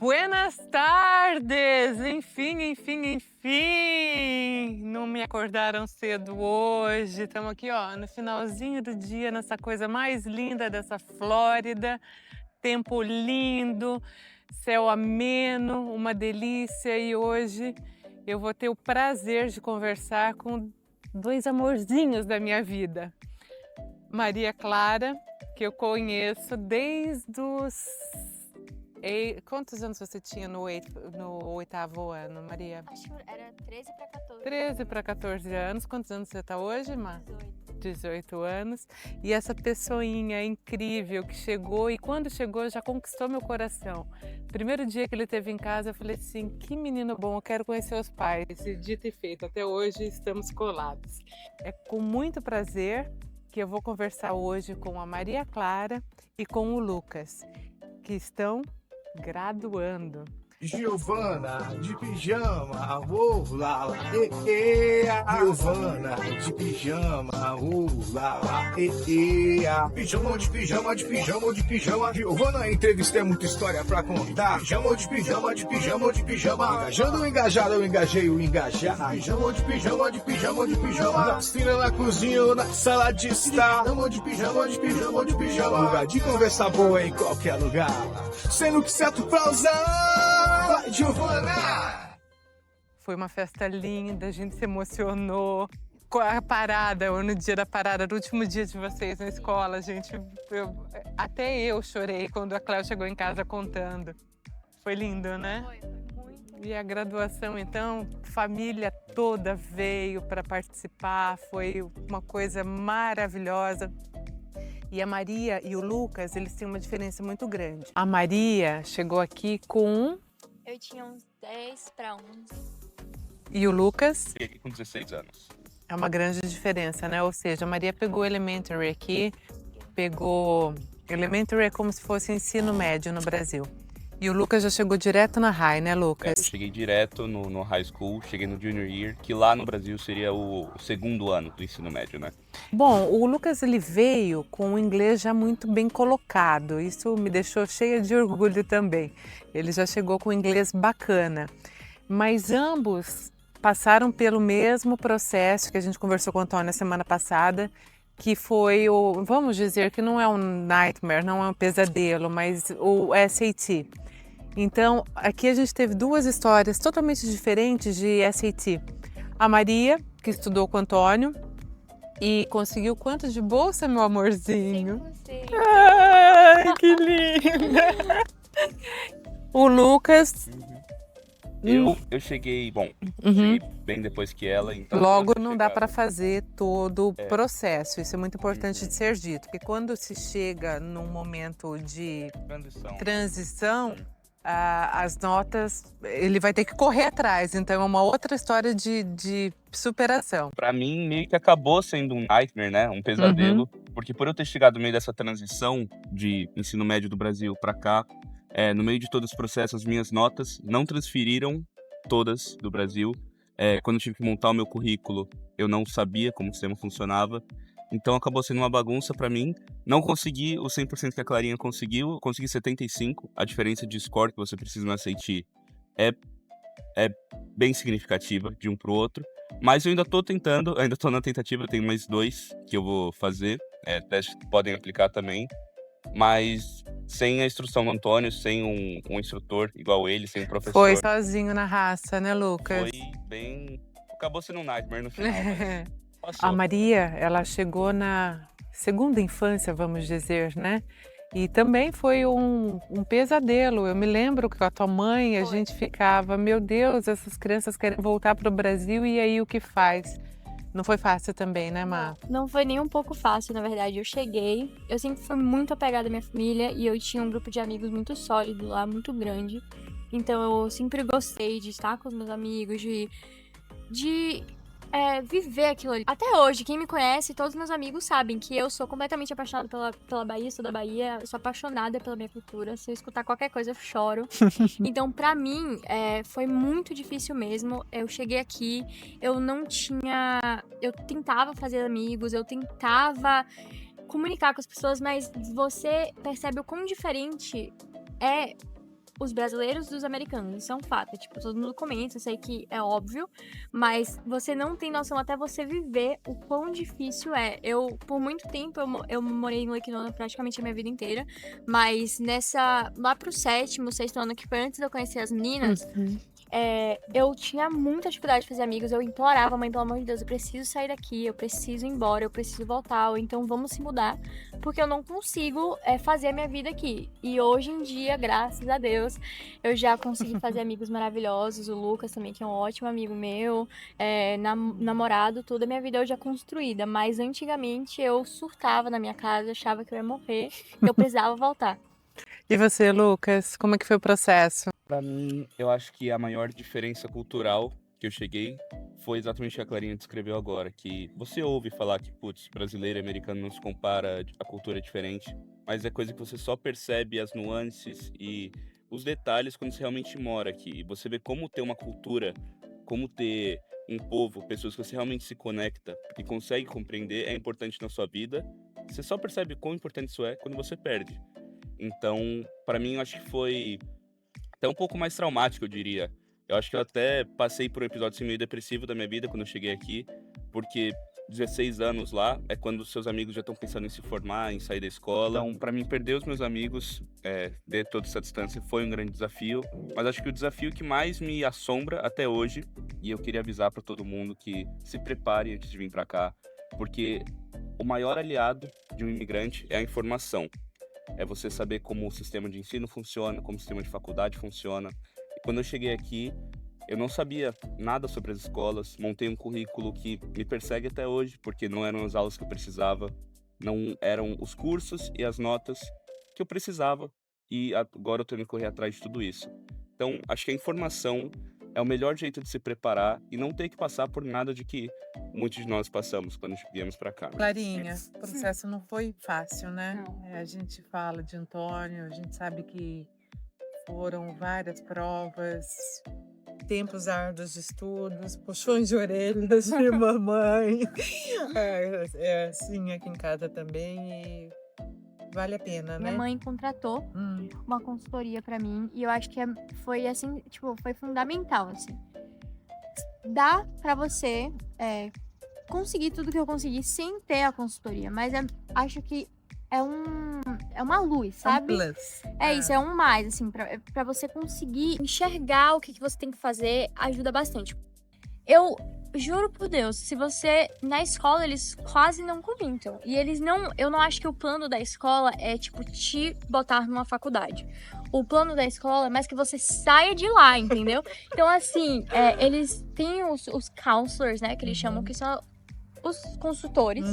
Buenas tardes! Enfim! Não me acordaram cedo hoje. Estamos aqui, ó, no finalzinho do dia, nessa coisa mais linda dessa Flórida. Tempo lindo, céu ameno, uma delícia. E hoje eu vou ter o prazer de conversar com dois amorzinhos da minha vida. Maria Clara, que eu conheço desde os... Quantos anos você tinha no oitavo ano, Maria? Acho que era 13 para 14. 13 para 14 anos. Quantos anos você está hoje, Má? 18 anos. E essa pessoinha incrível que chegou, e quando chegou já conquistou meu coração. Primeiro dia que ele esteve em casa, eu falei assim, que menino bom, eu quero conhecer os pais. E dito e feito, até hoje estamos colados. É com muito prazer que eu vou conversar hoje com a Maria Clara e com o Lucas, que estão graduando. Giovana de pijama, lá, Giovana de pijama, lá, Pijama de pijama, Giovana, entrevista é muita história pra contar. Pijama de pijama, engajando o engajado, eu engajei o engajar. Pijama de pijama, na piscina, na cozinha ou na sala de estar. Pijama de pijama, lugar de conversa boa em qualquer lugar. Sendo que certo pra usar. Vai, Giovana! Foi uma festa linda, a gente se emocionou. Com a parada, ou no dia da parada, no último dia de vocês na escola, gente, até eu chorei quando a Cléo chegou em casa contando. Foi lindo, né? Foi muito. E a graduação, então, família toda veio para participar, foi uma coisa maravilhosa. E a Maria e o Lucas, eles têm uma diferença muito grande. A Maria chegou aqui com... Eu tinha uns 10 para 11. E o Lucas? Cheguei aqui com 16 anos. É uma grande diferença, né? Ou seja, a Maria pegou Elementary aqui, pegou... Elementary é como se fosse ensino médio no Brasil. E o Lucas já chegou direto na High, né, Lucas? Eu cheguei direto no high school, cheguei no junior year, que lá no Brasil seria o segundo ano do ensino médio, né? Bom, o Lucas ele veio com o inglês já muito bem colocado, isso me deixou cheia de orgulho também. Ele já chegou com o inglês bacana, mas ambos passaram pelo mesmo processo que a gente conversou com o Antônio na semana passada, que foi o, vamos dizer que não é um nightmare, não é um pesadelo, mas o SAT. Então, aqui a gente teve duas histórias totalmente diferentes de SAT. A Maria, que estudou com o Antônio, e conseguiu quanto de bolsa, meu amorzinho? 5%. Ai, que linda! O Lucas... Eu cheguei, cheguei bem depois que ela, então... Logo quando eu não dá chegava- para fazer todo o processo, isso é muito importante de ser dito, porque quando se chega num momento de transição, as notas, ele vai ter que correr atrás, então é uma outra história de superação. Pra mim, meio que acabou sendo um nightmare, né? Um pesadelo. Porque por eu ter chegado no meio dessa transição de ensino médio do Brasil pra cá, no meio de todo esse processo, as minhas notas não transferiram todas do Brasil. Quando eu tive que montar o meu currículo, eu não sabia como o sistema funcionava. Então acabou sendo uma bagunça pra mim. Não consegui o 100% que a Clarinha conseguiu, consegui 75%. A diferença de score que você precisa no SAT é bem significativa de um pro outro. Mas eu ainda tô tentando, ainda tô na tentativa, eu tenho mais 2 que eu vou fazer. Testes que podem aplicar também. Mas sem a instrução do Antônio, sem um instrutor igual ele, sem um professor. Foi sozinho na raça, né, Lucas? Foi bem... Acabou sendo um nightmare no final, mas passou. A Maria, ela chegou na segunda infância, vamos dizer, né? E também foi um pesadelo. Eu me lembro que com a tua mãe a gente ficava, meu Deus, essas crianças querem voltar para o Brasil e aí o que faz? Não foi fácil também, né, Má? Não foi nem um pouco fácil, na verdade. Eu cheguei, eu sempre fui muito apegada à minha família e eu tinha um grupo de amigos muito sólido lá, muito grande. Então eu sempre gostei de estar com os meus amigos, de viver aquilo ali. Até hoje, quem me conhece, todos os meus amigos sabem que eu sou completamente apaixonada pela Bahia, sou da Bahia, eu sou apaixonada pela minha cultura. Se eu escutar qualquer coisa, eu choro. Então, pra mim, foi muito difícil mesmo. Eu cheguei aqui, eu não tinha... Eu tentava fazer amigos, eu tentava comunicar com as pessoas, mas você percebe o quão diferente é os brasileiros dos americanos. Isso é um fato. Tipo, todo mundo comenta, eu sei que é óbvio, mas você não tem noção até você viver o quão difícil é. Por muito tempo, eu morei no Equinona praticamente a minha vida inteira, mas lá pro sexto ano, que foi antes de eu conhecer as meninas, eu tinha muita dificuldade de fazer amigos. Eu implorava, mãe, pelo amor de Deus, eu preciso sair daqui, eu preciso ir embora, eu preciso voltar, ou então vamos se mudar, porque eu não consigo fazer a minha vida aqui. E hoje em dia, graças a Deus, eu já consegui fazer amigos maravilhosos. O Lucas também, que é um ótimo amigo meu, namorado, toda a minha vida hoje é construída. Mas antigamente eu surtava na minha casa, achava que eu ia morrer, que eu precisava voltar. E você, Lucas, como é que foi o processo? Pra mim, eu acho que a maior diferença cultural que eu cheguei foi exatamente o que a Clarinha descreveu agora, que você ouve falar que, putz, brasileiro e americano não se compara, a cultura é diferente, mas é coisa que você só percebe as nuances e os detalhes quando você realmente mora aqui. E você vê como ter uma cultura, como ter um povo, pessoas que você realmente se conecta e consegue compreender é importante na sua vida. Você só percebe quão importante isso é quando você perde. Então, pra mim, eu acho que foi até um pouco mais traumático, eu diria. Eu acho que eu até passei por um episódio assim, meio depressivo da minha vida quando eu cheguei aqui, porque 16 anos lá é quando seus amigos já estão pensando em se formar, em sair da escola. Então, pra mim, perder os meus amigos de toda essa distância foi um grande desafio, mas acho que o desafio que mais me assombra até hoje, e eu queria avisar pra todo mundo que se prepare antes de vir pra cá, porque o maior aliado de um imigrante é a informação. É você saber como o sistema de ensino funciona, como o sistema de faculdade funciona. E quando eu cheguei aqui, eu não sabia nada sobre as escolas, montei um currículo que me persegue até hoje, porque não eram as aulas que eu precisava, não eram os cursos e as notas que eu precisava, e agora eu tenho que correr atrás de tudo isso. Então, acho que a informação é o melhor jeito de se preparar e não ter que passar por nada de que muitos de nós passamos quando viemos para cá. Clarinha, o processo não foi fácil, né? Não. A gente fala de Antônio, a gente sabe que foram várias provas, tempos árduos de estudos, puxões de orelhas de mamãe. É assim aqui em casa também e vale a pena, né? Minha mãe contratou uma consultoria pra mim e eu acho que foi assim, tipo, foi fundamental, assim. Dá pra você conseguir tudo que eu consegui sem ter a consultoria, mas acho que é uma luz, sabe? Um plus. Isso, é um mais, assim, pra você conseguir enxergar o que você tem que fazer, ajuda bastante. Eu juro por Deus, se você, na escola, eles quase não comentam. E eu não acho que o plano da escola é, tipo, te botar numa faculdade. O plano da escola é mais que você saia de lá, entendeu? Então, assim, eles têm os counselors, né, que eles chamam, que são os consultores.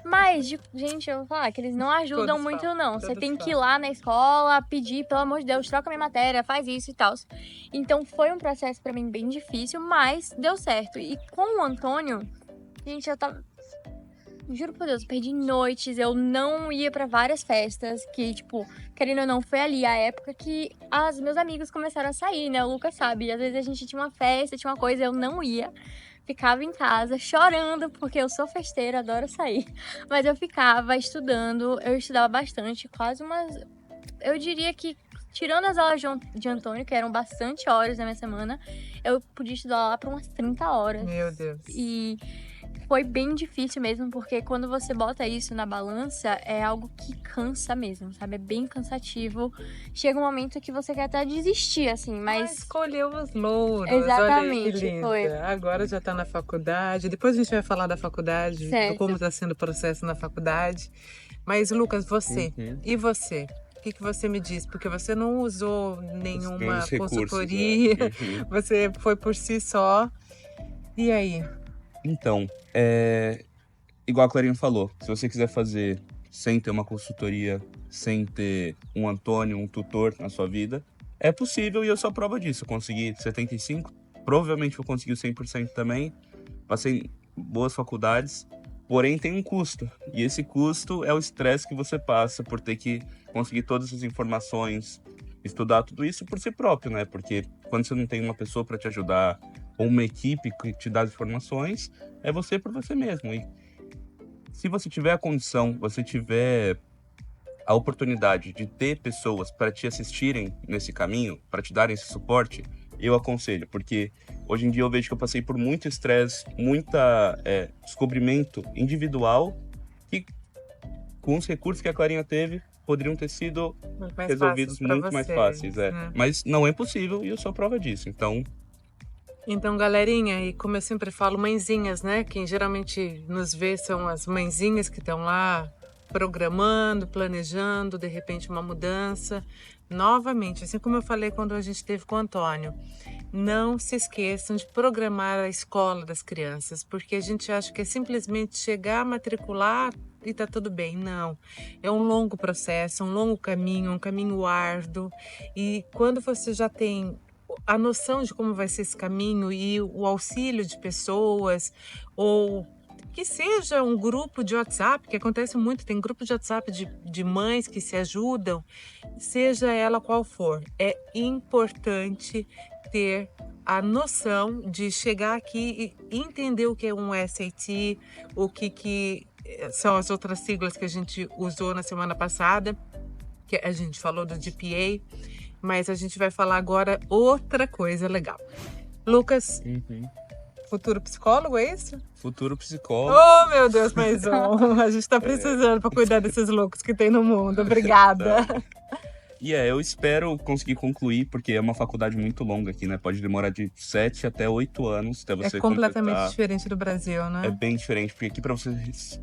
Mas, gente, eu vou falar que eles não ajudam Todos muito, falam, não. Você todos tem que ir falam. lá na escola, pedir, pelo amor de Deus, troca minha matéria, faz isso e tal. Então, foi um processo pra mim bem difícil, mas deu certo. E com o Antônio, gente, eu tava... Juro por Deus, eu perdi noites, eu não ia pra várias festas, que, tipo, querendo ou não, foi ali a época que meus amigos começaram a sair, né? O Lucas sabe, e às vezes a gente tinha uma festa, tinha uma coisa, eu não ia. Ficava em casa chorando, porque eu sou festeira, adoro sair. Mas eu ficava estudando, eu estudava bastante, quase umas... Eu diria que, tirando as aulas de Antônio, que eram bastante horas na minha semana, eu podia estudar lá por umas 30 horas. Meu Deus. E foi bem difícil mesmo, porque quando você bota isso na balança, é algo que cansa mesmo, sabe? É bem cansativo. Chega um momento que você quer até desistir, assim, mas... Escolheu os louros. Exatamente, Olha aí que linda. foi. Agora já tá na faculdade. Depois a gente vai falar da faculdade, Certo. de como está sendo o processo na faculdade. Mas, Lucas, você. E você? O que você me diz? Porque você não usou nenhuma Os recursos, consultoria. Você foi por si só. E aí? Então, igual a Clarinha falou, se você quiser fazer sem ter uma consultoria, sem ter um Antônio, um tutor na sua vida, é possível e eu sou a prova disso. Eu consegui 75, provavelmente vou conseguir o 100% também. Passei em boas faculdades, porém tem um custo. E esse custo é o estresse que você passa por ter que conseguir todas as informações, estudar tudo isso por si próprio, né? Porque quando você não tem uma pessoa para te ajudar, ou uma equipe que te dá as informações, é você por você mesmo. E se você tiver a condição, você tiver a oportunidade de ter pessoas para te assistirem nesse caminho, para te darem esse suporte, eu aconselho, porque hoje em dia eu vejo que eu passei por muito estresse, muita descobrimento individual, que com os recursos que a Clarinha teve, poderiam ter sido Muito mais resolvidos fáceis pra muito mais vocês, fáceis. né? Mas não é possível e eu sou prova disso. Então, galerinha, e como eu sempre falo, mãezinhas, né? Quem geralmente nos vê são as mãezinhas que estão lá programando, planejando, de repente uma mudança. Novamente, assim como eu falei quando a gente teve com o Antônio, não se esqueçam de programar a escola das crianças, porque a gente acha que é simplesmente chegar, matricular e tá tudo bem. Não, é um longo processo, um longo caminho, um caminho árduo. E quando você já tem a noção de como vai ser esse caminho e o auxílio de pessoas, ou que seja um grupo de WhatsApp, que acontece muito, tem grupo de WhatsApp de mães que se ajudam, seja ela qual for, é importante ter a noção de chegar aqui e entender o que é um SAT, o que são as outras siglas que a gente usou na semana passada, que a gente falou do GPA, mas a gente vai falar agora outra coisa legal. Lucas, futuro psicólogo, é isso? Futuro psicólogo. Oh, meu Deus, mais um. A gente tá precisando para cuidar desses loucos que tem no mundo. Obrigada. E eu espero conseguir concluir, porque é uma faculdade muito longa aqui, né? Pode demorar de 7 até 8 anos até você É completamente completar. diferente do Brasil, né? É bem diferente, porque aqui para você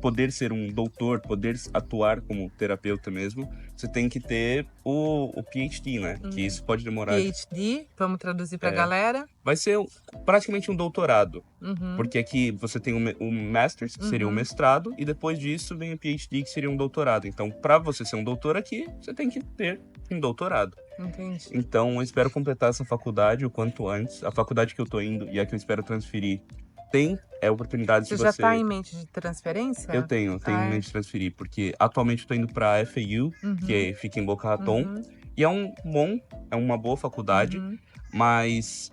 poder ser um doutor, poder atuar como terapeuta mesmo, você tem que ter o PhD, né? Que isso pode demorar. PhD, vamos traduzir pra galera. Vai ser praticamente um doutorado, Uhum. porque aqui você tem o Masters, que seria um mestrado, e depois disso vem o PhD, que seria um doutorado. Então, para você ser um doutor aqui, você tem que ter um doutorado. Entendi. Então, eu espero completar essa faculdade o quanto antes. A faculdade que eu tô indo e a que eu espero transferir tem oportunidades Você de já você... tá em mente de transferência? Eu tenho em mente de transferir, porque atualmente eu tô indo pra FAU, que fica em Boca Raton, e é uma boa faculdade, mas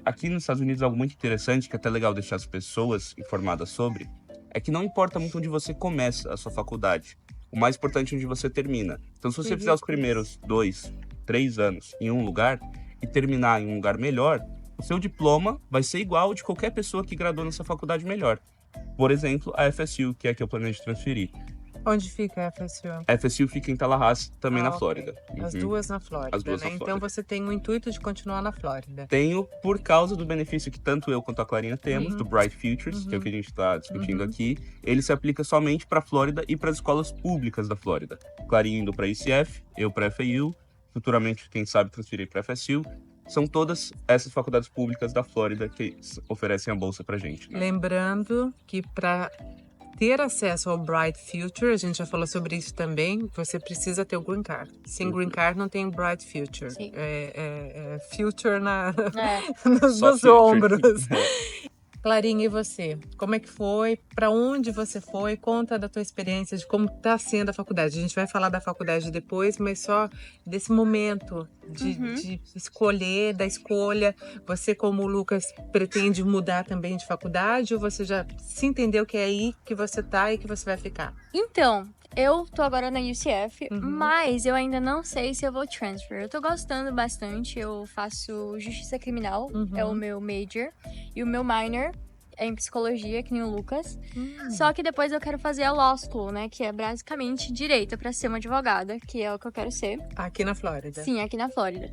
aqui nos Estados Unidos algo muito interessante, que é até legal deixar as pessoas informadas sobre, é que não importa muito onde você começa a sua faculdade, o mais importante é onde você termina. Então, se você fizer os primeiros 2, 3 anos em um lugar e terminar em um lugar melhor, o seu diploma vai ser igual ao de qualquer pessoa que graduou nessa faculdade melhor. Por exemplo, a FSU, que é a que eu planejo transferir. Onde fica a FSU? A FSU fica em Tallahassee, também na Ok. Flórida. As duas na Flórida, As duas né? na Então Flórida. você tem o intuito de continuar na Flórida. Tenho, por causa do benefício que tanto eu quanto a Clarinha temos, do Bright Futures, que é o que a gente está discutindo aqui. Ele se aplica somente para a Flórida e para as escolas públicas da Flórida. Clarinha indo para ICF, eu para FAU, futuramente, quem sabe, transferir para FSU. São todas essas faculdades públicas da Flórida que oferecem a bolsa pra gente, né? Lembrando que para ter acesso ao Bright Future, a gente já falou sobre isso também, você precisa ter o Green Card. Sem Green Card não tem Bright Future. Sim. É future É. nos Só future. ombros. Clarinha, e você? Como é que foi? Para onde você foi? Conta da tua experiência, de como está sendo a faculdade. A gente vai falar da faculdade depois, mas só desse momento de escolher, da escolha. Você, como o Lucas, pretende mudar também de faculdade ou você já se entendeu que é aí que você tá e que você vai ficar? Então, eu tô agora na UCF, mas eu ainda não sei se eu vou transfer. Eu tô gostando bastante, eu faço justiça criminal, é o meu major, e o meu minor é em psicologia, que nem o Lucas. Só que depois eu quero fazer a law school, né, que é basicamente direito pra ser uma advogada, que é o que eu quero ser. Aqui na Flórida. Sim, aqui na Flórida.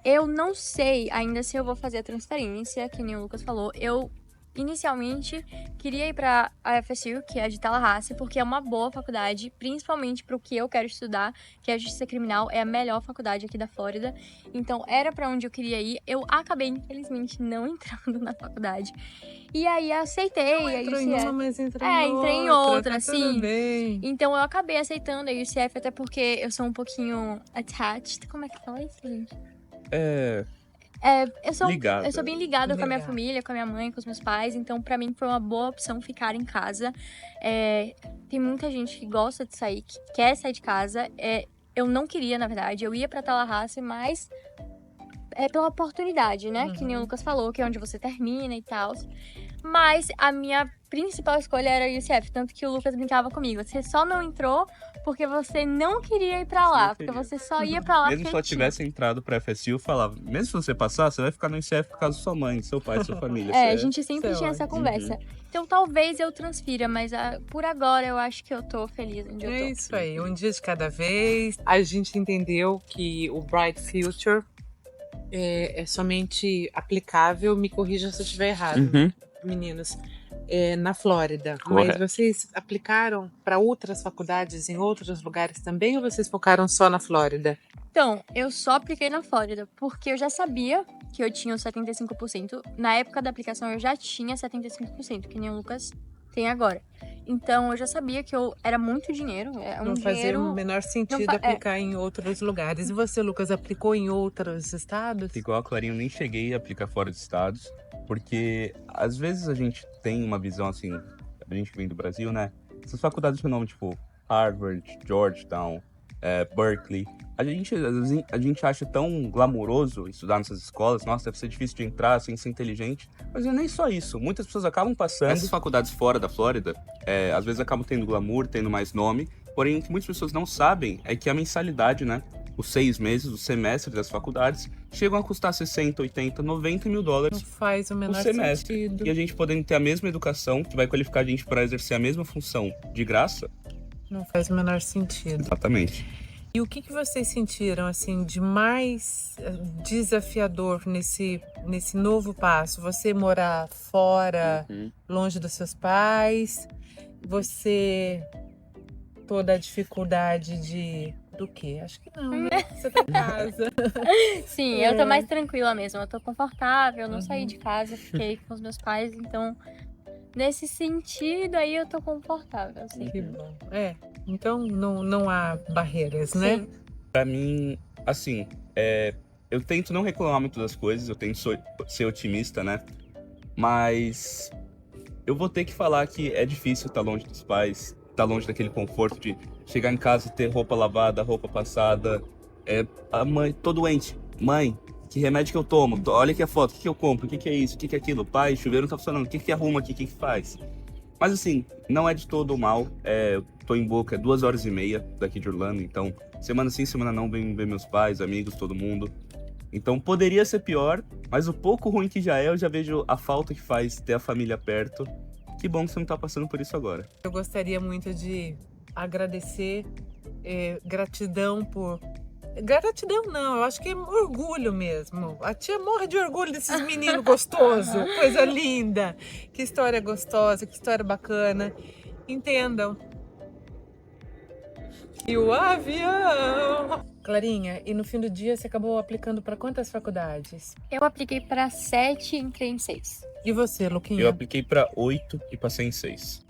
Eu não sei ainda se eu vou fazer a transferência, que nem o Lucas falou. Eu inicialmente queria ir para a FSU, que é de Tallahassee, porque é uma boa faculdade, principalmente para o que eu quero estudar, que é a Justiça Criminal, é a melhor faculdade aqui da Flórida. Então, era para onde eu queria ir. Eu acabei, infelizmente, não entrando na faculdade. E aí, eu aceitei. Não entrou em uma, mas entrou É, em outra. entrei em outra, tá sim. Tudo bem. Então, eu acabei aceitando a UCF, até porque eu sou um pouquinho attached. Como é que fala isso, gente? Eu sou bem ligada com a minha Ligada. família, com a minha mãe, com os meus pais. Então, pra mim, foi uma boa opção ficar em casa. Tem muita gente que gosta de sair, que quer sair de casa. Eu não queria, na verdade. Eu ia pra Tallahassee, mas pela oportunidade, né? Que nem o Lucas falou, que é onde você termina e tal. Mas a minha principal escolha era a UCF, tanto que o Lucas brincava comigo. Você só não entrou porque você não queria ir pra lá, porque você só ia pra lá Mesmo se porque ela tivesse entrado pra FSU, eu falava, mesmo se você passar, você vai ficar no ICF por causa da sua mãe, seu pai, sua família. a Você gente sempre isso é tinha essa conversa. Então talvez eu transfira, mas por agora eu acho que eu tô feliz onde eu tô. É isso aí, um dia de cada vez. A gente entendeu que o Bright Future é somente aplicável, me corrija se eu estiver errado, Uhum. meninos, na Flórida. Correto. Mas vocês aplicaram para outras faculdades em outros lugares também ou vocês focaram só na Flórida? Então, eu só apliquei na Flórida, porque eu já sabia que eu tinha os 75%. Na época da aplicação eu já tinha 75%, que nem o Lucas tem agora. Então, eu já sabia que era muito dinheiro. É um Não fazia dinheiro... o menor sentido aplicar em outros lugares. E você, Lucas, aplicou em outros estados? Igual a Clarinha, eu nem cheguei a aplicar fora dos estados, porque às vezes a gente tem uma visão assim, a gente que vem do Brasil, né? Essas faculdades de nome tipo Harvard, Georgetown, Berkeley, a gente acha tão glamouroso estudar nessas escolas, nossa, deve ser difícil de entrar, sem ser inteligente, mas não é nem só isso, muitas pessoas acabam passando. Essas faculdades fora da Flórida, às vezes acabam tendo glamour, tendo mais nome, porém o que muitas pessoas não sabem é que a mensalidade, né, os 6 meses, os semestres das faculdades, chegam a custar 60, 80, 90 mil Não dólares faz o por menor semestre. sentido. E a gente podendo ter a mesma educação, que vai qualificar a gente para exercer a mesma função de graça. Não faz o menor sentido. Exatamente. E o que vocês sentiram assim de mais desafiador nesse novo passo? Você morar fora, longe dos seus pais, você toda a dificuldade do quê? Acho que não, né? Você tá em casa. Sim, eu tô mais tranquila mesmo. Eu tô confortável, eu não saí de casa, fiquei com os meus pais, então nesse sentido aí eu tô confortável, assim. Que bom. Então não há barreiras, né? Sim. Pra mim, assim, eu tento não reclamar muito das coisas, eu tento ser otimista, né? Mas eu vou ter que falar que é difícil estar longe dos pais, estar longe daquele conforto de chegar em casa e ter roupa lavada, roupa passada. A mãe, tô doente. Mãe, que remédio que eu tomo? Olha aqui a foto, o que eu compro? O que é isso? O que é aquilo? Pai, chuveiro não tá funcionando, o que arruma aqui? O que faz? Mas assim, não é de todo mal. Eu tô em Boca, 2h30 daqui de Orlando, então semana sim, semana não, venho ver meus pais, amigos, todo mundo. Então poderia ser pior, mas o pouco ruim que já eu já vejo a falta que faz ter a família perto. Que bom que você não tá passando por isso agora. Eu gostaria muito de agradecer, gratidão por... Gratidão não, eu acho que é orgulho mesmo. A tia morre de orgulho desses meninos gostosos, coisa linda. Que história gostosa, que história bacana. Entendam. E o avião... Clarinha, e no fim do dia você acabou aplicando para quantas faculdades? Eu apliquei pra 7 e entrei em 6. E você, Luquinha? Eu apliquei pra 8 e passei em 6.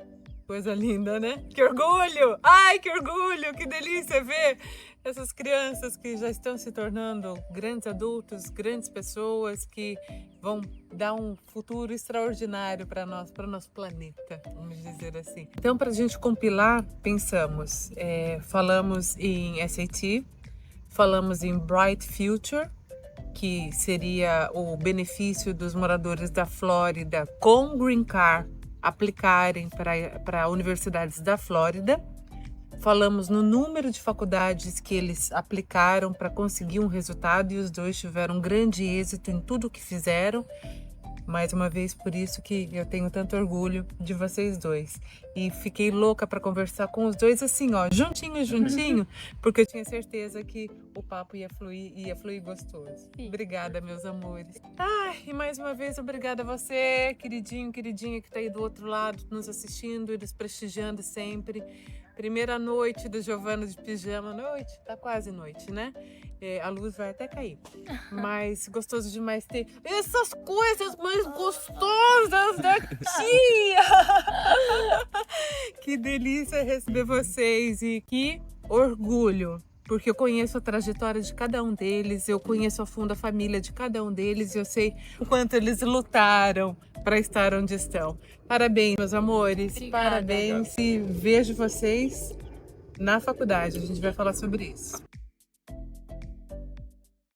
Coisa linda, né? Que orgulho! Ai, que orgulho! Que delícia ver essas crianças que já estão se tornando grandes adultos, grandes pessoas que vão dar um futuro extraordinário para nós, para o nosso planeta, vamos dizer assim. Então, para a gente compilar, pensamos, falamos em SAT, falamos em Bright Future, que seria o benefício dos moradores da Flórida com Green Card aplicarem para universidades da Flórida. Falamos no número de faculdades que eles aplicaram para conseguir um resultado e os dois tiveram um grande êxito em tudo que fizeram. Mais uma vez, por isso que eu tenho tanto orgulho de vocês dois. E fiquei louca para conversar com os dois assim, ó, juntinho, porque eu tinha certeza que o papo ia fluir gostoso. Sim. Obrigada, meus amores. E mais uma vez, obrigada a você, queridinho, queridinha, que tá aí do outro lado, nos assistindo e nos prestigiando sempre. Primeira noite do Giovana de Pijama. Noite? Tá quase noite, né? A luz vai até cair. Mas gostoso demais ter essas coisas mais gostosas da tia! Que delícia receber vocês e que orgulho! Porque eu conheço a trajetória de cada um deles, eu conheço a fundo a família de cada um deles e eu sei o quanto eles lutaram para estar onde estão. Parabéns, meus amores. Obrigada. Parabéns e vejo vocês na faculdade. A gente vai falar sobre isso.